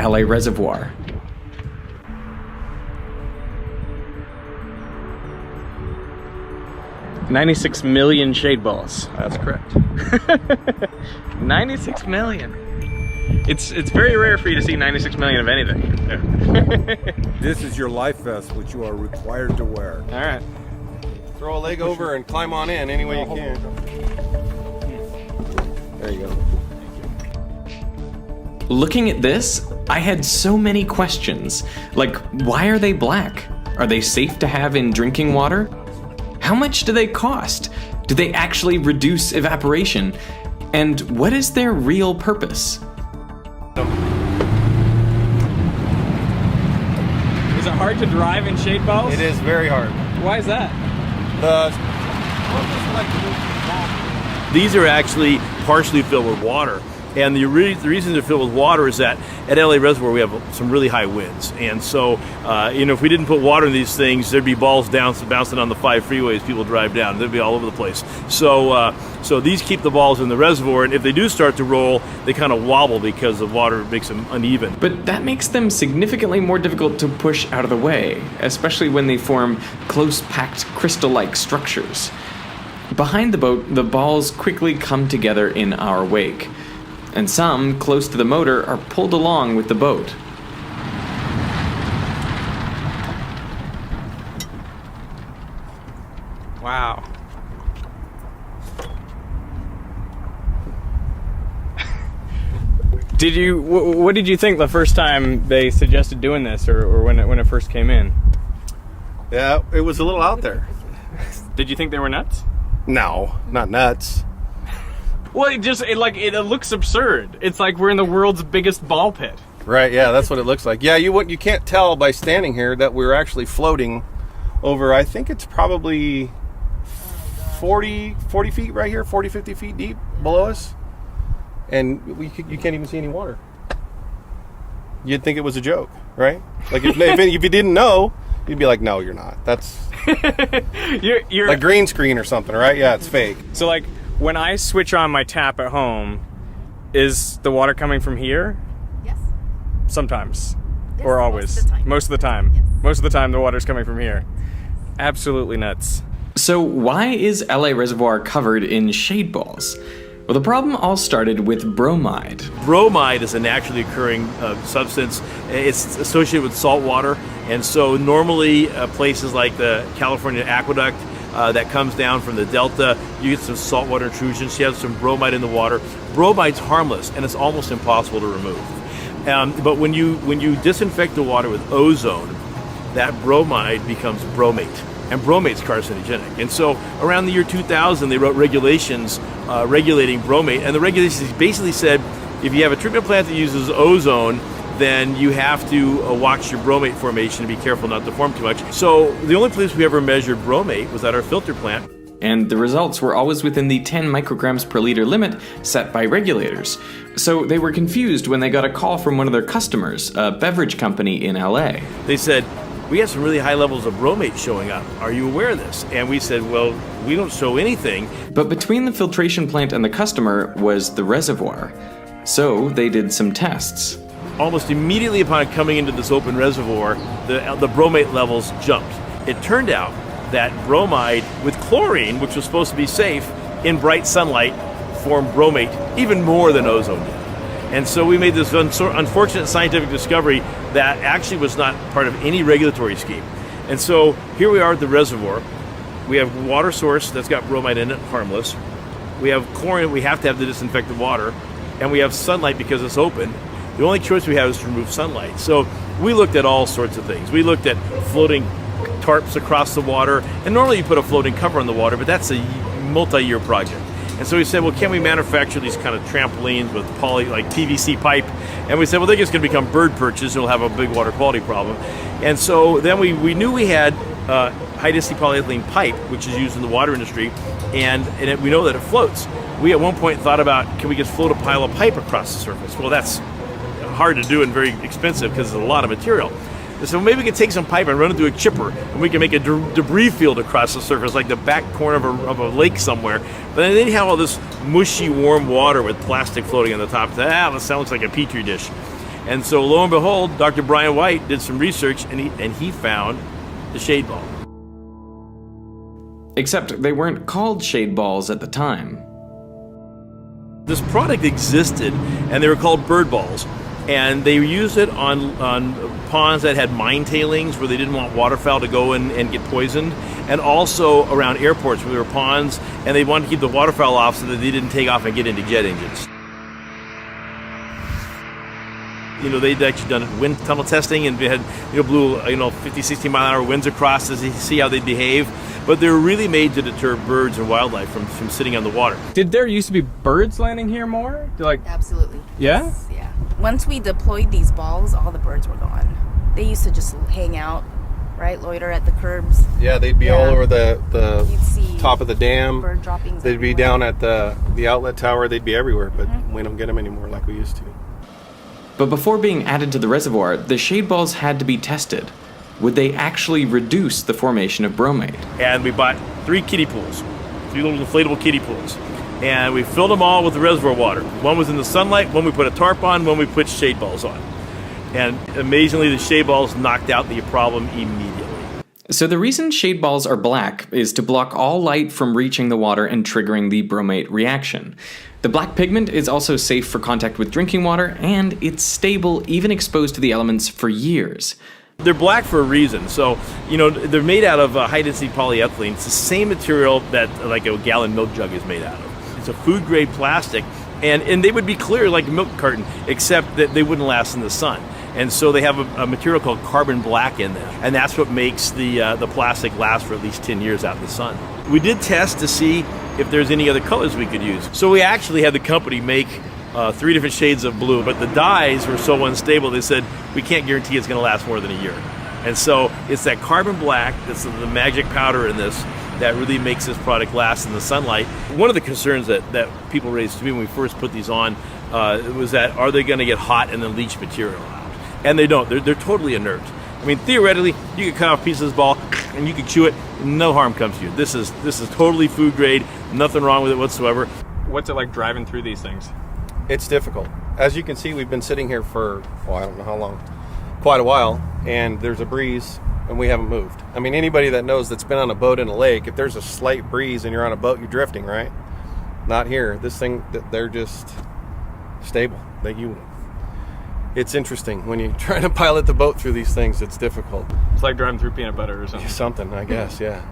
LA Reservoir. $96 million shade balls. That's correct. 96 million. It's very rare for you to see 96 million of anything. Yeah. This is your life vest, which you are required to wear. All right. Throw a leg over and climb on in any way you can. There you go. Looking at this, I had so many questions. Like, why are they black? Are they safe to have in drinking water? How much do they cost? Do they actually reduce evaporation? And what is their real purpose? Is it hard to drive in shade balls? It is very hard. Why is that? These are actually partially filled with water. And the reason they're filled with water is that at LA Reservoir we have some really high winds. And so, if we didn't put water in these things, there'd be balls bouncing on the 5 freeways people drive down. They'd be all over the place. So these keep the balls in the reservoir, and if they do start to roll, they kind of wobble because the water makes them uneven. But that makes them significantly more difficult to push out of the way, especially when they form close-packed crystal-like structures. Behind the boat, the balls quickly come together in our wake, and some, close to the motor, are pulled along with the boat. Wow. What did you think the first time they suggested doing this, or when it first came in? Yeah, it was a little out there. Did you think they were nuts? No, not nuts. Well, it looks absurd. It's like we're in the world's biggest ball pit. Right, yeah, that's what it looks like. Yeah, you can't tell by standing here that we're actually floating over, I think it's probably 40 feet right here, 40, 50 feet deep below us. And you can't even see any water. You'd think it was a joke, right? Like if you didn't know, you'd be like, no, you're not. That's you're like green screen or something, right? Yeah, it's fake. So like when I switch on my tap at home, is the water coming from here? Yes. Sometimes. Yes, or always? Most of the time. Yes. Most of the time the water's coming from here. Absolutely nuts. So why is LA Reservoir covered in shade balls? Well, the problem all started with bromide. Bromide is a naturally occurring substance. It's associated with salt water, and so normally places like the California aqueduct that comes down from the delta, you get some saltwater intrusions. You have some bromide in the water. Bromide's harmless, and it's almost impossible to remove. But when you disinfect the water with ozone, that bromide becomes bromate. And bromate's carcinogenic. And so around the year 2000, they wrote regulations regulating bromate. And the regulations basically said, if you have a treatment plant that uses ozone, then you have to watch your bromate formation and be careful not to form too much. So the only place we ever measured bromate was at our filter plant. And the results were always within the 10 micrograms per liter limit set by regulators. So they were confused when they got a call from one of their customers, a beverage company in LA. They said, we have some really high levels of bromate showing up. Are you aware of this? And we said, well, we don't show anything. But between the filtration plant and the customer was the reservoir. So they did some tests. Almost immediately upon coming into this open reservoir, the bromate levels jumped. It turned out that bromide with chlorine, which was supposed to be safe, in bright sunlight formed bromate even more than ozone did. And so we made this unfortunate scientific discovery that actually was not part of any regulatory scheme. And so here we are at the reservoir. We have water source that's got bromide in it, harmless. We have chlorine, we have to have to disinfect the water. And we have sunlight because it's open. The only choice we have is to remove sunlight. So we looked at all sorts of things. We looked at floating tarps across the water. And normally you put a floating cover on the water, but that's a multi-year project. And so we said, well, can we manufacture these kind of trampolines with PVC pipe? And we said, well, they're just going to become bird perches and we'll have a big water quality problem. And so then we knew we had high-density polyethylene pipe, which is used in the water industry, and we know that it floats. We at one point thought about, can we just float a pile of pipe across the surface? Well, that's hard to do and very expensive because there's a lot of material. So maybe we could take some pipe and run it through a chipper, and we can make a debris field across the surface, like the back corner of a lake somewhere. But then you have all this mushy, warm water with plastic floating on the top. That sounds like a petri dish. And so lo and behold, Dr. Brian White did some research and he found the shade ball. Except they weren't called shade balls at the time. This product existed, and they were called bird balls. And they used it on ponds that had mine tailings where they didn't want waterfowl to go in and get poisoned, and also around airports where there were ponds and they wanted to keep the waterfowl off so that they didn't take off and get into jet engines. They'd actually done wind tunnel testing and they had, blew, 50, 60 mile an hour winds across to see how they'd behave. But they were really made to deter birds and wildlife from sitting on the water. Did there used to be birds landing here more? Absolutely. Yeah? Yes, yeah. Once we deployed these balls, all the birds were gone. They used to just hang out, right? Loiter at the curbs. Yeah, they'd be all over the You'd see top of the dam. bird droppings They'd be everywhere. down at the outlet tower. They'd be everywhere, but we don't get them anymore like we used to. But before being added to the reservoir, the shade balls had to be tested. Would they actually reduce the formation of bromate? And we bought 3 kiddie pools, 3 little inflatable kiddie pools. And we filled them all with the reservoir water. One was in the sunlight, one we put a tarp on, one we put shade balls on. And amazingly, the shade balls knocked out the problem immediately. So the reason shade balls are black is to block all light from reaching the water and triggering the bromate reaction. The black pigment is also safe for contact with drinking water, and it's stable even exposed to the elements for years. They're black for a reason. So, they're made out of high-density polyethylene. It's the same material that like a gallon milk jug is made out of. It's a food-grade plastic, and they would be clear like a milk carton, except that they wouldn't last in the sun. And so they have a material called carbon black in them, and that's what makes the plastic last for at least 10 years out in the sun. We did test to see if there's any other colors we could use. So we actually had the company make 3 different shades of blue, but the dyes were so unstable they said we can't guarantee it's going to last more than a year. And so it's that carbon black, that's the magic powder in this, that really makes this product last in the sunlight. One of the concerns that people raised to me when we first put these on was that are they going to get hot and then leach material out? And they don't. They're totally inert. I mean, theoretically, you could cut off a piece of this ball and you could chew it, no harm comes to you. This is totally food grade, nothing wrong with it whatsoever. What's it like driving through these things? It's difficult. As you can see, we've been sitting here for, I don't know how long, quite a while, and there's a breeze, and we haven't moved. I mean, anybody that knows that's been on a boat in a lake, if there's a slight breeze and you're on a boat, you're drifting, right? Not here. This thing, they're just stable. It's interesting. When you try to pilot the boat through these things, it's difficult. It's like driving through peanut butter or something. Something, I guess, yeah.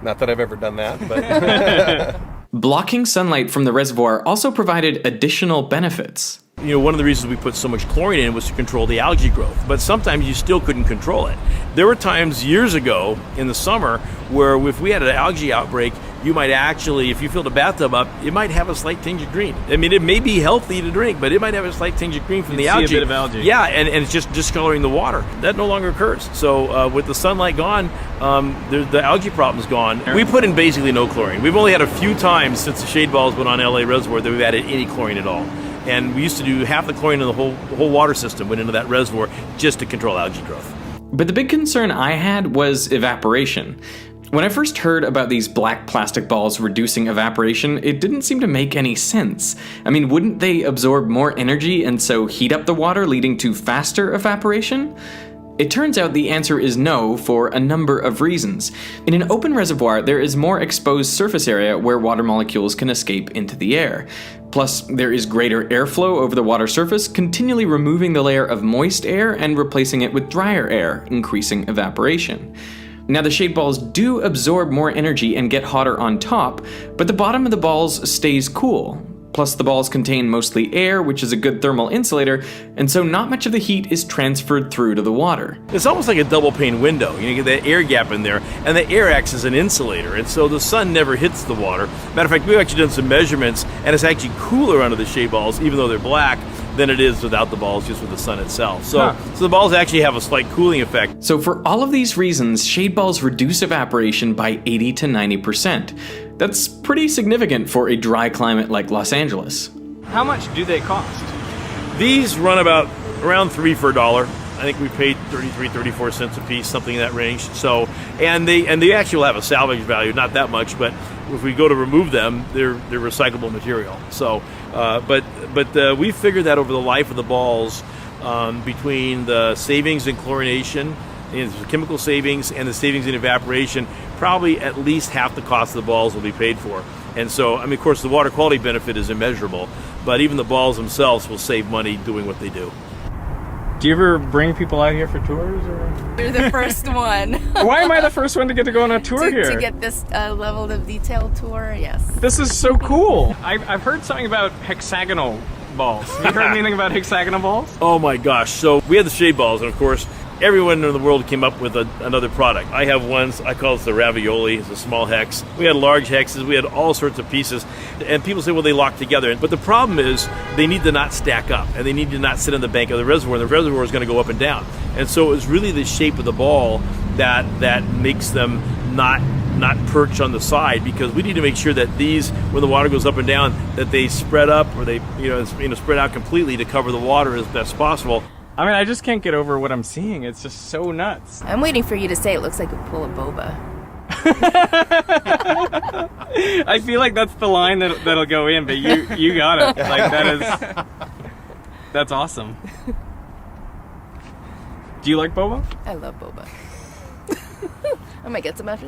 Not that I've ever done that, but... Blocking sunlight from the reservoir also provided additional benefits. One of the reasons we put so much chlorine in was to control the algae growth, but sometimes you still couldn't control it. There were times years ago in the summer where if we had an algae outbreak, you might actually, if you filled a bathtub up, it might have a slight tinge of green. I mean, it may be healthy to drink, but it might have a slight tinge of green from the algae. See a bit of algae. Yeah, and it's just discoloring the water. That no longer occurs. So with the sunlight gone, the algae problem's gone. We put in basically no chlorine. We've only had a few times since the shade balls went on LA Reservoir that we've added any chlorine at all. And we used to do half the chlorine in the whole water system went into that reservoir just to control algae growth. But the big concern I had was evaporation. When I first heard about these black plastic balls reducing evaporation, it didn't seem to make any sense. I mean, wouldn't they absorb more energy and so heat up the water, leading to faster evaporation? It turns out the answer is no for a number of reasons. In an open reservoir, there is more exposed surface area where water molecules can escape into the air. Plus, there is greater airflow over the water surface, continually removing the layer of moist air and replacing it with drier air, increasing evaporation. Now, the shade balls do absorb more energy and get hotter on top, but the bottom of the balls stays cool. Plus, the balls contain mostly air, which is a good thermal insulator, and so not much of the heat is transferred through to the water. It's almost like a double pane window. You get that air gap in there, and the air acts as an insulator, and so the sun never hits the water. Matter of fact, we've actually done some measurements, and it's actually cooler under the shade balls, even though they're black, than it is without the balls, just with the sun itself. So the balls actually have a slight cooling effect. So for all of these reasons, shade balls reduce evaporation by 80 to 90%. That's pretty significant for a dry climate like Los Angeles. How much do they cost? These run around $3 for $1. I think we paid 33, 34 cents a piece, something in that range. So, and they actually will have a salvage value, not that much, but if we go to remove them, they're recyclable material. So, but we figured that over the life of the balls, between the savings in chlorination, and the chemical savings, and the savings in evaporation, probably at least half the cost of the balls will be paid for. And so, I mean, of course, the water quality benefit is immeasurable, but even the balls themselves will save money doing what they do. Do you ever bring people out here for tours? Or? You're the first one. Why am I the first one to get to go on a tour here? To get this level of detail tour, yes. This is so cool. I've heard something about hexagonal balls. Have you heard anything about hexagonal balls? Oh my gosh. So we had the shade balls, and of course, everyone in the world came up with another product. I have ones, I call it the ravioli. It's a small hex. We had large hexes. We had all sorts of pieces. And people say, well, they lock together. But the problem is they need to not stack up, and they need to not sit on the bank of the reservoir. And the reservoir is going to go up and down. And so it was really the shape of the ball that makes them not perch on the side, because we need to make sure that these, when the water goes up and down, that they spread up, or they spread out completely to cover the water as best possible. I mean, I just can't get over what I'm seeing. It's just so nuts. I'm waiting for you to say it looks like a pool of boba. I feel like that's the line that'll go in, but you got it. Like, that's awesome. Do you like boba? I love boba. I might get some after